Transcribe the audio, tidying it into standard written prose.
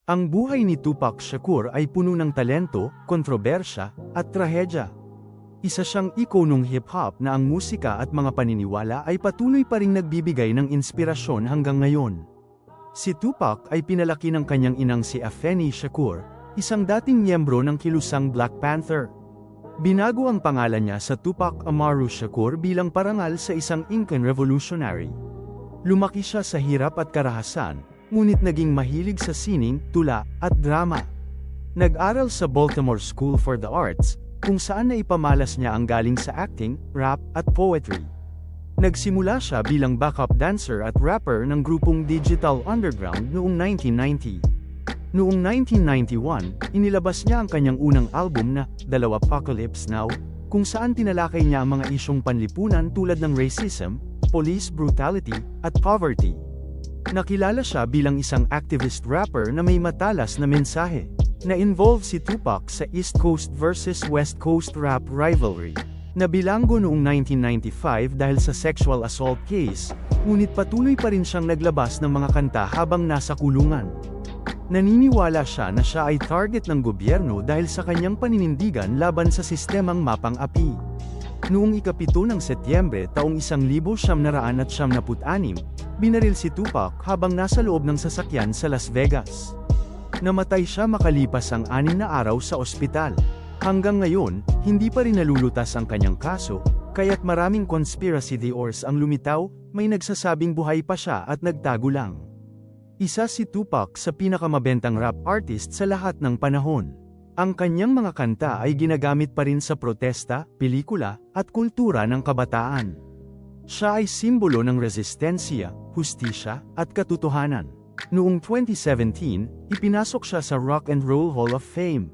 Ang buhay ni Tupac Shakur ay puno ng talento, kontrobersya, at trahedya. Isa siyang ikono ng hip-hop na ang musika at mga paniniwala ay patuloy pa ring nagbibigay ng inspirasyon hanggang ngayon. Si Tupac ay pinalaki ng kanyang inang si Afeni Shakur, isang dating miyembro ng kilusang Black Panther. Binago ang pangalan niya sa Tupac Amaru Shakur bilang parangal sa isang Incan revolutionary. Lumaki siya sa hirap at karahasan, ngunit naging mahilig sa sining, tula, at drama. Nag-aral sa Baltimore School for the Arts, kung saan naipamalas niya ang galing sa acting, rap, at poetry. Nagsimula siya bilang backup dancer at rapper ng grupong Digital Underground noong 1990. Noong 1991, inilabas niya ang kanyang unang album na Apocalypse Now, kung saan tinalakay niya ang mga isyong panlipunan tulad ng racism, police brutality, at poverty. Nakilala siya bilang isang activist rapper na may matalas na mensahe. Na-involve si Tupac sa East Coast versus West Coast rap rivalry, na bilanggo noong 1995 dahil sa sexual assault case, ngunit patuloy pa rin siyang naglabas ng mga kanta habang nasa kulungan. Naniniwala siya na siya ay target ng gobyerno dahil sa kanyang paninindigan laban sa sistemang mapang-api. Noong ika-7 ng Setyembre taong 1996, binaril si Tupac habang nasa loob ng sasakyan sa Las Vegas. Namatay siya makalipas ang 6 na araw sa ospital. Hanggang ngayon, hindi pa rin nalulutas ang kanyang kaso, kaya't maraming conspiracy theories ang lumitaw, may nagsasabing buhay pa siya at nagtago lang. Isa si Tupac sa pinakamabentang rap artist sa lahat ng panahon. Ang kanyang mga kanta ay ginagamit pa rin sa protesta, pelikula, at kultura ng kabataan. Siya ay simbolo ng resistensya, hustisya, at katotohanan. Noong 2017, ipinasok siya sa Rock and Roll Hall of Fame.